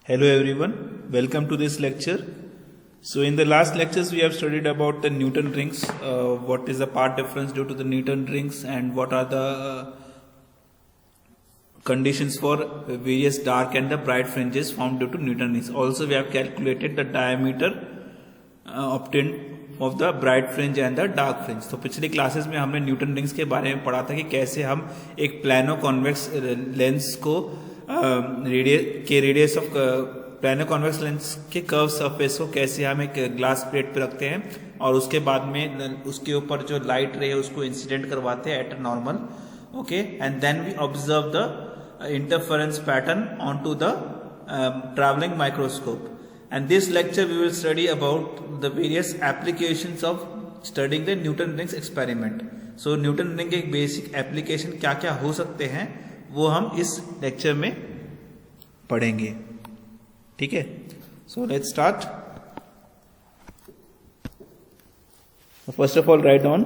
Hello everyone, welcome to this lecture. So in the last lectures we have studied about the Newton rings, what is the path difference due to the Newton rings and what are the conditions for various dark and the bright fringes formed due to Newton rings. Also we have calculated the diameter obtained of the bright fringe and the dark fringe. तो पिछली classes में हमने Newton rings के बारे में पढ़ा था कि कैसे हम एक प्लानो कॉन्वेक्स लेंस को radius of plano convex lens के कर्व सरफेस को कैसे हम एक ग्लास प्लेट पे रखते हैं और उसके बाद में उसके ऊपर जो लाइट रे है उसको इंसिडेंट करवाते हैं at a normal, okay, and then we observe the interference pattern onto the traveling microscope. And this lecture we will study about the various applications of studying the Newton rings experiment. So Newton ring के basic application क्या क्या हो सकते हैं वो हम इस lecture में पढ़ेंगे, ठीक है. So let's start. First of all, write down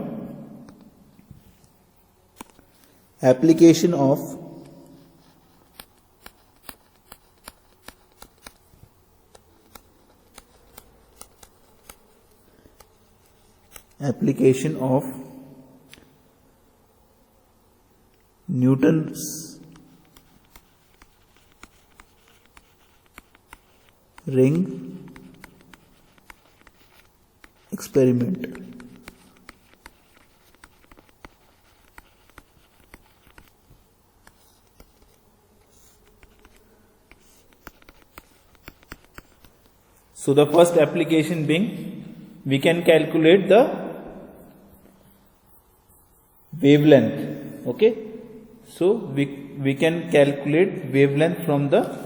application of Newton's ring experiment. So the first application being we can calculate the wavelength, okay. So we can calculate wavelength from the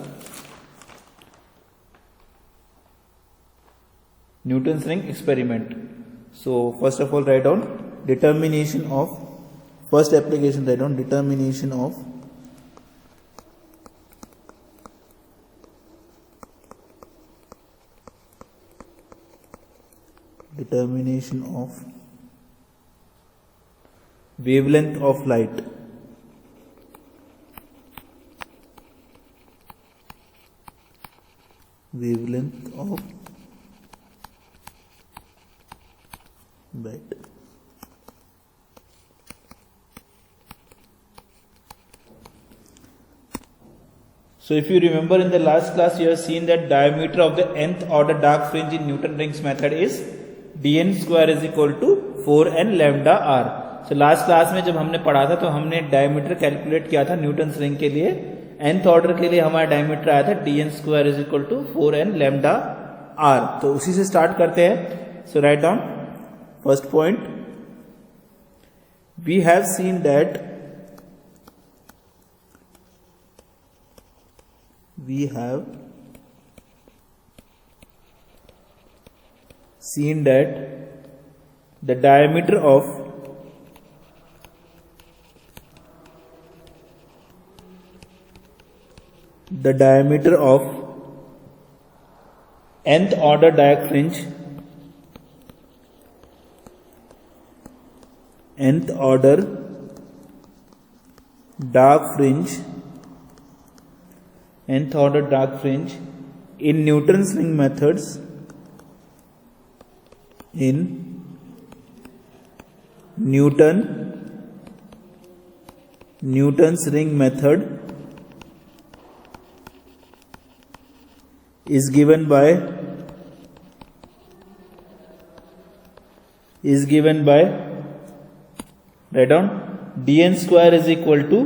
Newton's ring experiment. So first of all write down determination of first application, write down determination of wavelength of light. Wavelength of light. So if you remember in the last class you have seen that diameter of the nth order dark fringe in Newton rings method is dn square is equal to 4n lambda r. So last class में जब हमने पढ़ा था तो हमने diameter calculate किया था Newton ring के लिए. nth ऑर्डर के लिए हमारा डायमीटर आया था dn square is equal to 4n lambda r. तो उसी से स्टार्ट करते हैं. So write down first point, we have seen that the diameter of nth order dark fringe in Newton's ring methods Newton's ring method is given by write down dn square is equal to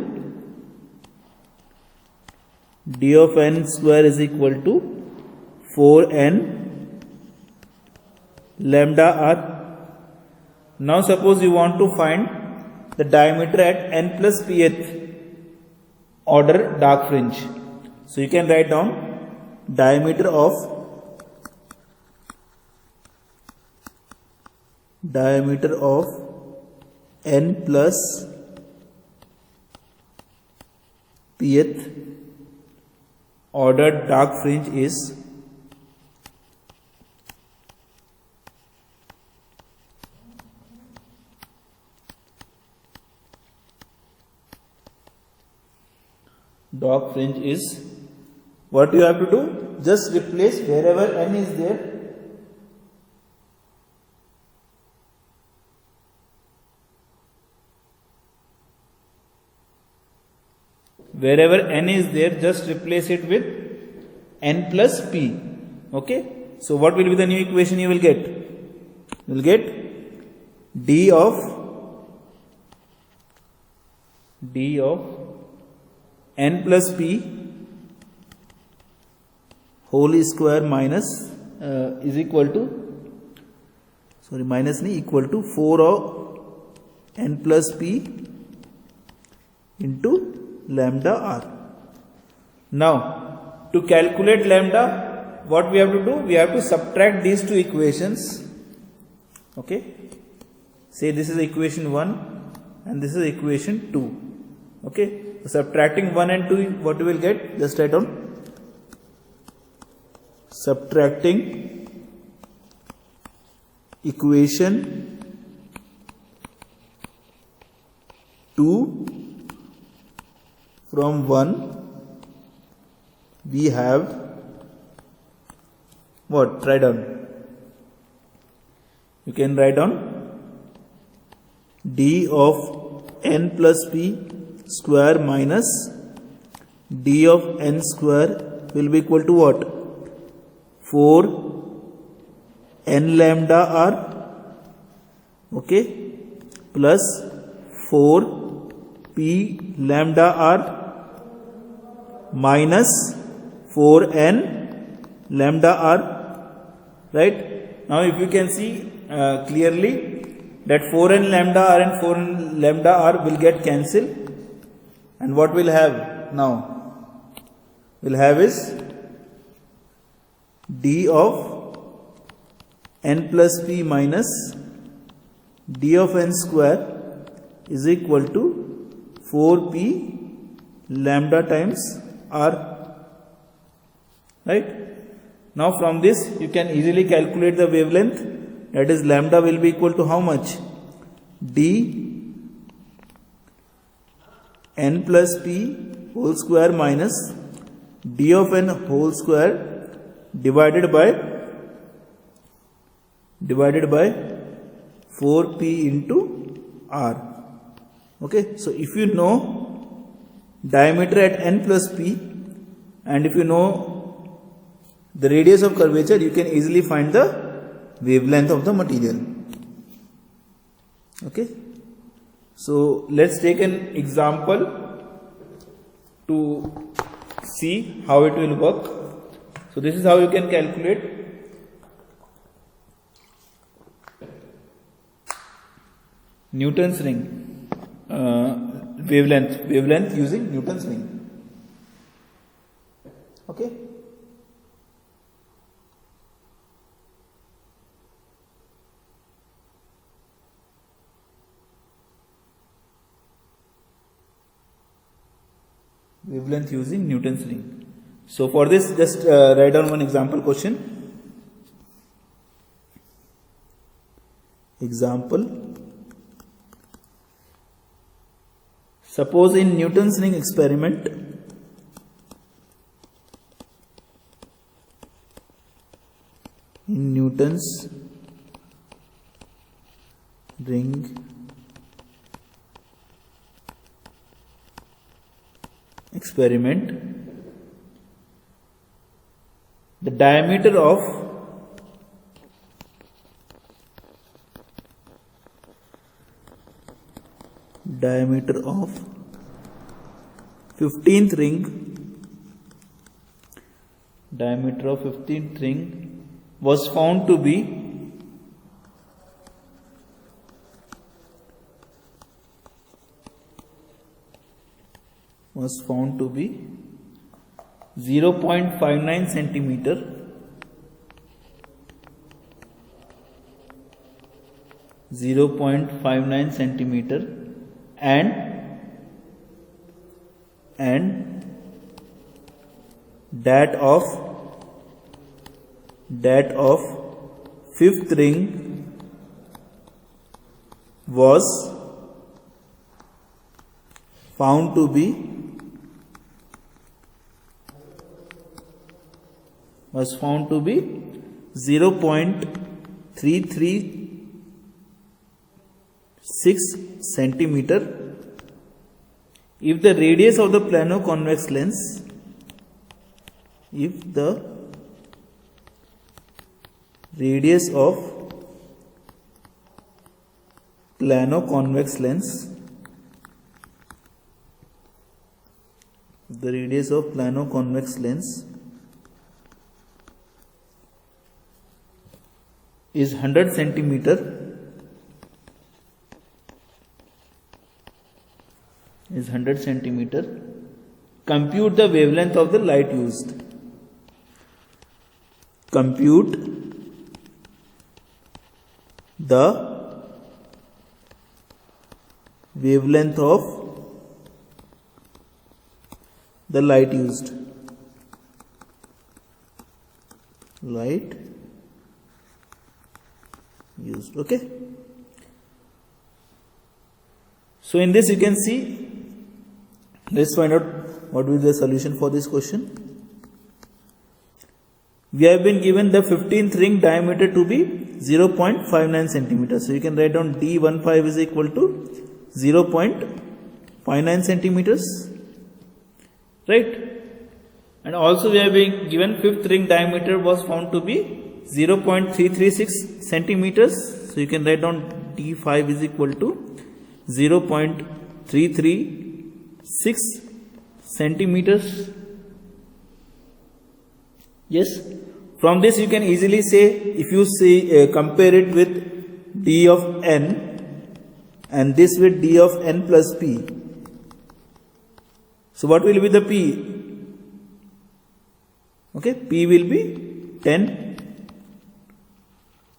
d of n square is equal to 4n lambda r. Now suppose you want to find the diameter at n plus pth order dark fringe. So you can write down diameter of n plus pth order dark fringe is what you have to do? just replace wherever n is there, wherever n is there, just replace it with n plus p. Okay, so what will be the new equation you will get? You will get d of n plus p whole square minus is equal to, sorry, minus नहीं, equal to 4 of n plus p into lambda r. Now to calculate lambda, what we have to do? We have to subtract these two equations. Okay, say this is equation 1 and this is equation 2. Okay, so subtracting 1 and 2, what we will get? Just write down. Subtracting equation 2 from 1, we have what? Write down. You can write down d of n plus p square minus d of n square will be equal to what? 4 n lambda r, okay, plus 4 p lambda r minus 4 n lambda r, right? Now if you can see clearly that 4n lambda r and 4n lambda r will get cancelled, and what we'll have now? We'll have is d of n plus p minus d of n square is equal to 4p lambda times r, right? Now from this you can easily calculate the wavelength, that is lambda will be equal to how much? D n plus p whole square minus d of n whole square divided by 4p into r. Okay, so if you know diameter at n plus p and if you know the radius of curvature, you can easily find the wavelength of the material. Okay, so let's take an example to see how it will work. So this is how you can calculate Newton's ring wavelength using Newton's ring. Okay, wavelength using Newton's ring. So for this, just write down one example question. Example: suppose in Newton's ring experiment, the diameter of diameter of 15th ring was found to be 0.59 centimeter, and that of fifth ring was found to be was found to be 0.336 centimeter if the radius of the plano-convex lens, if the radius of plano-convex lens, the radius of plano-convex lens is 100 centimeter, compute the wavelength of the light used. Compute the wavelength of the light used. Okay. So in this you can see, let's find out what will be the solution for this question. We have been given the 15th ring diameter to be 0.59 centimeters. So you can write down D15 is equal to 0.59 centimeters. Right? And also we have been given 5th ring diameter was found to be 0.336 centimeters. So you can write down D5 is equal to 0.336 centimeters. Yes. From this you can easily say, if you see compare it with D of n and this with D of n plus p. So what will be the p? Okay, p will be 10.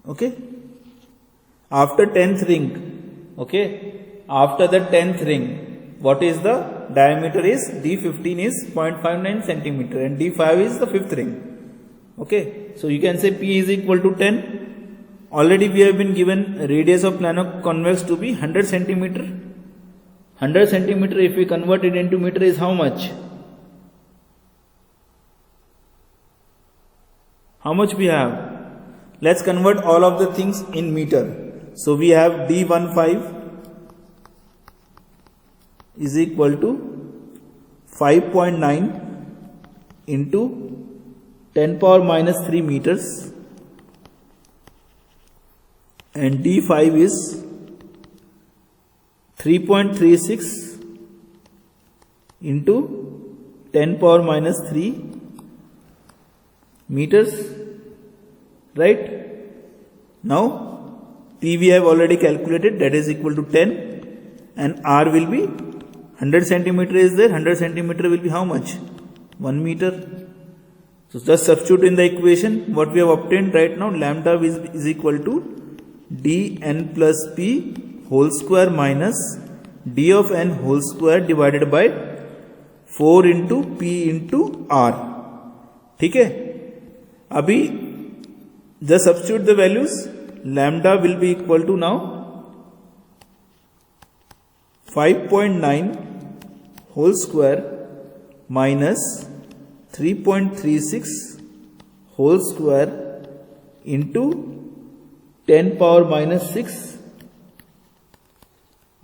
Okay, after 10th ring, okay, after the 10th ring, what is the diameter is D15 is 0.59 centimeter and D5 is the 5th ring. Okay, so you can say P is equal to 10. Already we have been given radius of plano-convex to be 100 centimeter. 100 centimeter, if we convert it into meter, is how much? How much we have? Let's convert all of the things in meter. So we have D15 is equal to 5.9 into 10 power minus 3 meters, and D5 is 3.36 into 10 power minus 3 meters. Right? Now P we have already calculated, that is equal to 10, and R will be 100 centimeter is there. 100 centimeter will be how much? 1 meter. So just substitute in the equation what we have obtained right now. Lambda is equal to dn plus p whole square minus d of n whole square divided by 4 into p into r. ठीक है, अभी just substitute the values. Lambda will be equal to now 5.9 whole square minus 3.36 whole square into 10 power minus 6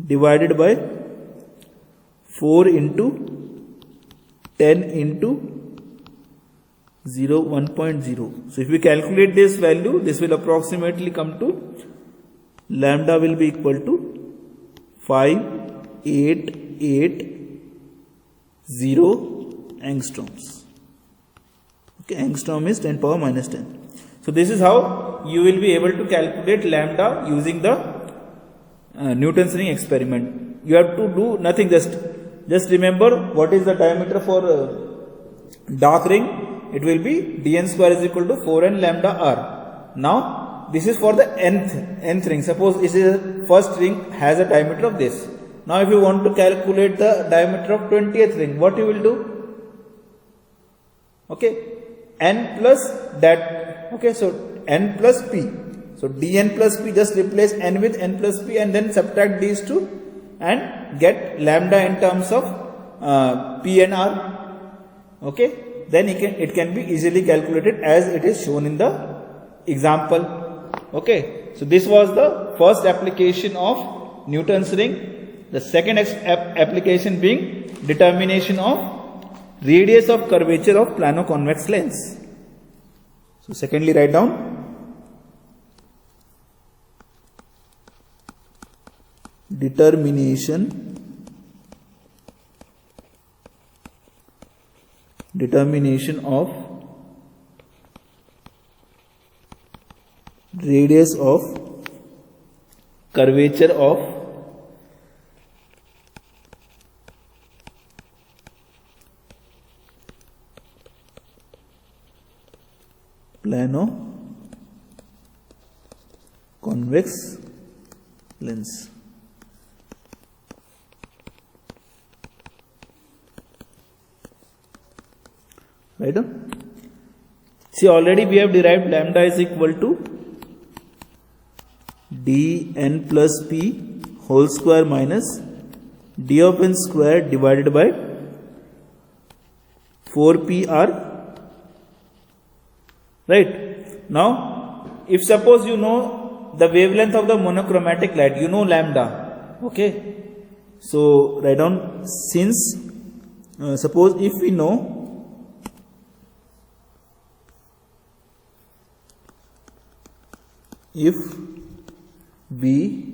divided by 4 into 10 into 1.0. So if we calculate this value, this will approximately come to lambda will be equal to 5880 angstroms. Okay, angstrom is 10 power minus 10. So this is how you will be able to calculate lambda using the Newton's ring experiment. You have to do nothing, just remember what is the diameter for dark ring. It will be dn square is equal to 4n lambda r. Now this is for the nth ring. Suppose this is first ring has a diameter of this. Now if you want to calculate the diameter of 20th ring, what you will do? Okay, n plus that. Okay, so n plus p. So dn plus p, just replace n with n plus p and then subtract these two and get lambda in terms of p and r. Okay, then it can be easily calculated as it is shown in the example. Okay, so this was the first application of Newton's ring. The second application being determination of radius of curvature of plano-convex lens. So secondly, write down determination of radius of curvature of plano-convex lens. Right? See, already we have derived lambda is equal to dn plus p whole square minus d of n square divided by 4pr. Right? Now, if suppose you know the wavelength of the monochromatic light, you know lambda. Okay? So, write down, since suppose if we know if we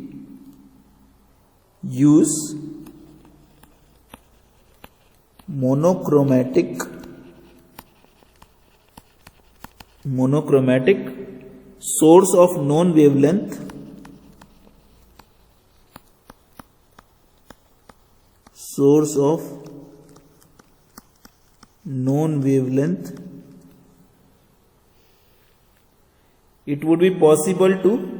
use monochromatic source of known wavelength it would be possible to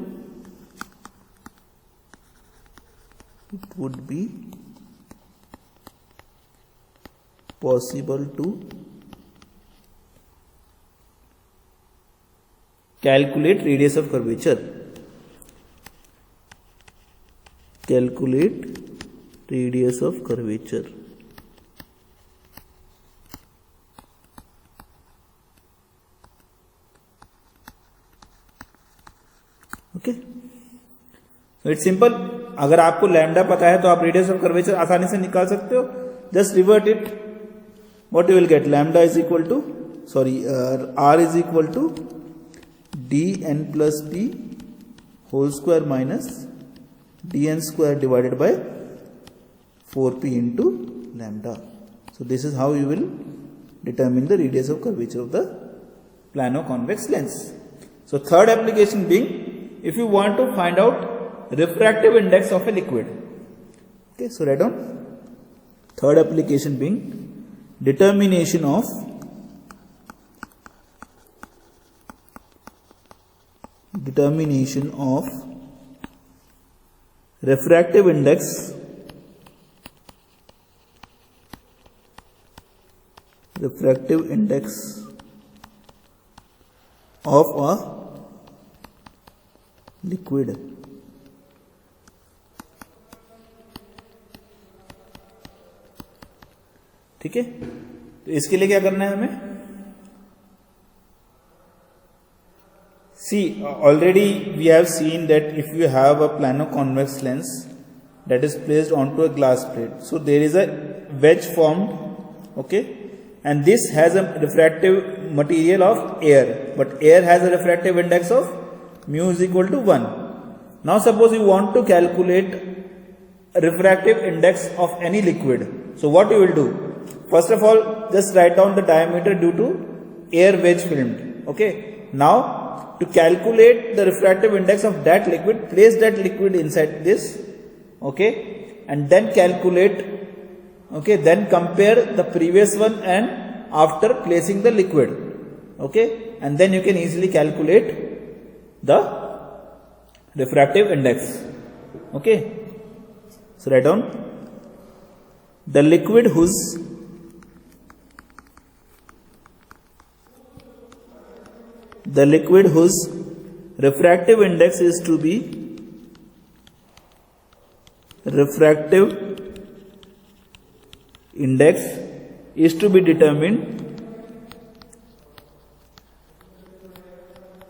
calculate radius of curvature. Okay, so it's simple. अगर आपको lambda पता है तो आप radius of curvature आसानी से निकाल सकते हो. Just revert it. What you will get? Lambda is equal to R is equal to dn plus p whole square minus dn square divided by 4p into lambda. So this is how you will determine the radius of curvature of the plano-convex lens. So third application being, if you want to find out refractive index of a liquid. Okay, so write down third application being determination of refractive index of a liquid. ठीक है, तो इसके लिए क्या करना है हमें? See, already we have seen that if you have a plano-convex lens that is placed onto a glass plate, so there is a wedge formed, okay, and this has a refractive material of air, but air has a refractive index of mu is equal to 1. Now suppose you want to calculate a refractive index of any liquid. So what you will do? First of all, just write down the diameter due to air wedge filmed. Okay. Now to calculate the refractive index of that liquid, place that liquid inside this. Okay. And then calculate. Okay. Then compare the previous one and after placing the liquid. Okay. And then you can easily calculate the refractive index. Okay. So write down the liquid whose refractive index is to be determined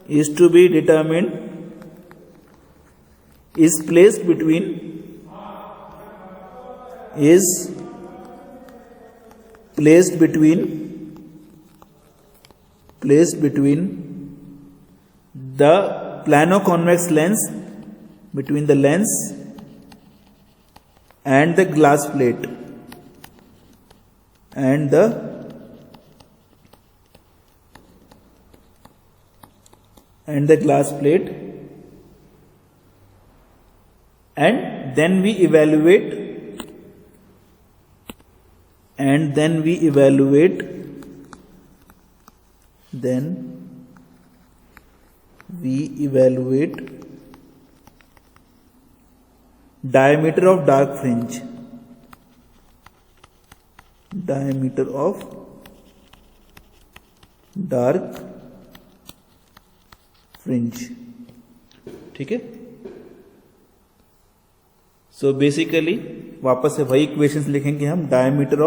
is to be determined is placed between the plano-convex lens, between the lens and the glass plate, and the glass plate, and then we evaluate diameter of dark fringe, ठीक है। So basically वापस से वही equations लिखेंगे हम, diameter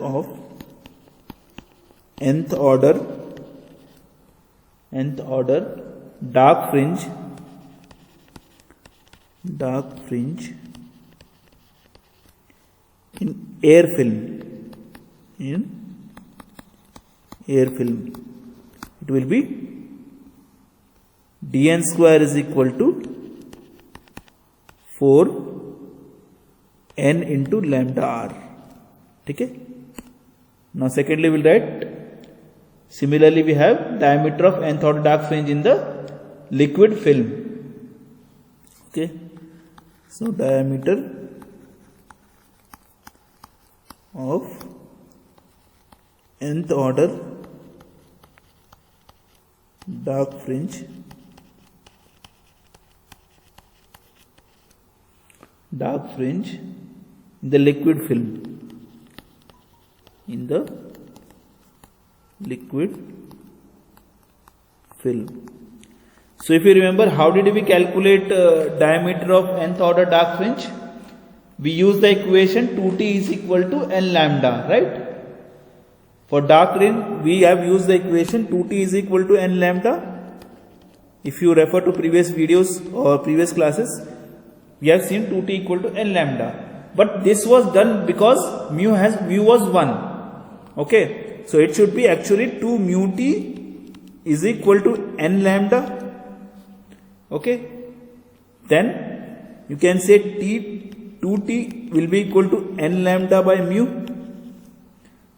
of nth order dark fringe in air film. It will be dn square is equal to 4n into lambda r. ठीक है। Now secondly we'll write, similarly we have diameter of nth order dark fringe in the liquid film. Okay, so diameter of nth order dark fringe in the liquid film, So if you remember, how did we calculate diameter of nth order dark fringe? We use the equation 2t is equal to n lambda, right? For dark fringe, we have used the equation 2t is equal to n lambda. If you refer to previous videos or previous classes, we have seen 2t equal to n lambda. But this was done because mu was 1. Okay, so it should be actually 2 mu t is equal to n lambda. Okay, then you can say 2t will be equal to n lambda by mu.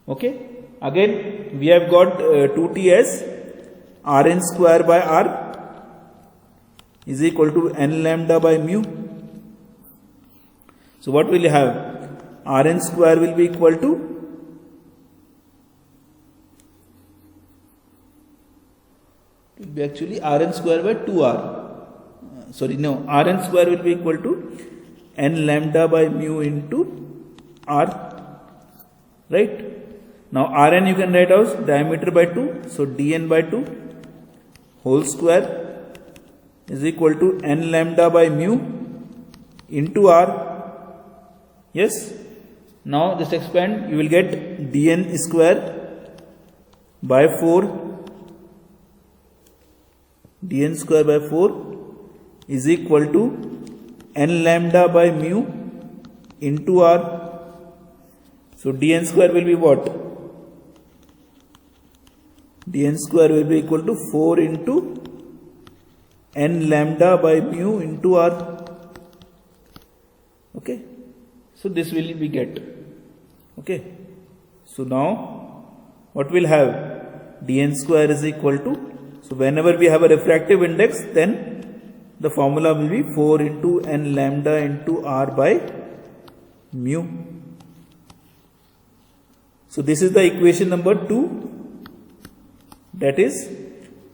Okay, again we have got 2t as rn square by r is equal to n lambda by mu. So what will you have? Rn square will be equal to actually Rn square by 2r. Rn square will be equal to n lambda by mu into r, right? Now Rn you can write as diameter by 2, so dn by 2 whole square is equal to n lambda by mu into r. Yes, now just expand, you will get dn square by 4, dn square by 4 is equal to n lambda by mu into r. So dn square will be what? Dn square will be equal to 4 into n lambda by mu into r. Okay, so this will we get. Okay, so now what we'll have? Dn square is equal to, so whenever we have a refractive index, then the formula will be 4 into n lambda into r by mu. So this is the equation number 2, that is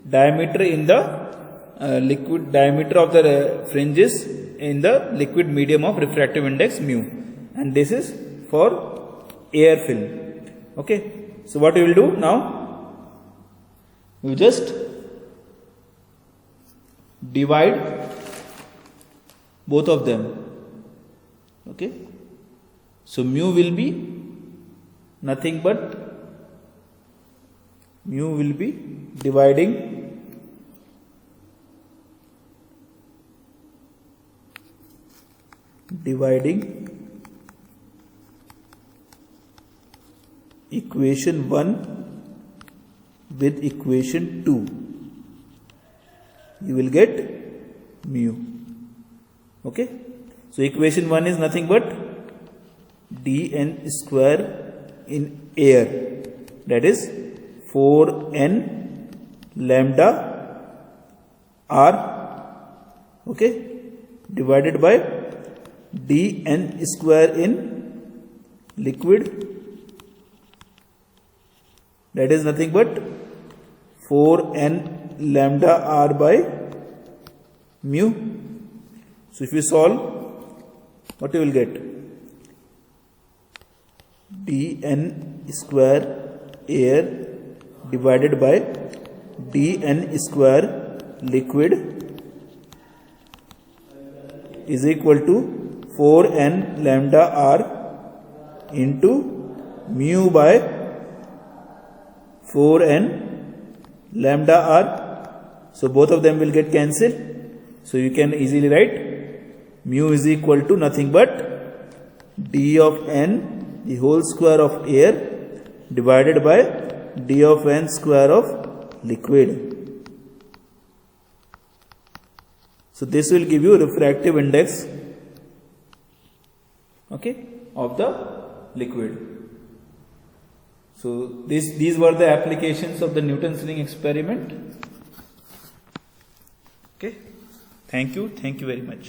diameter in the diameter of the fringes in the liquid medium of refractive index mu, and this is for air film. Okay, so what we will do now, we just divide both of them. Okay, so mu will be nothing but mu will be dividing equation 1 with equation 2. You will get mu. Okay. So equation 1 is nothing but dn square in air, that is 4n lambda r, okay, divided by dn square in liquid, that is nothing but 4n lambda r by mu. So if you solve, what you will get? dn square air divided by dn square liquid is equal to 4n lambda r into mu by 4n lambda r. So both of them will get cancelled. So you can easily write mu is equal to nothing but d of n the whole square of air divided by d of n square of liquid. So this will give you refractive index, okay, of the liquid. So these were the applications of the Newton's ring experiment. Okay, thank you very much.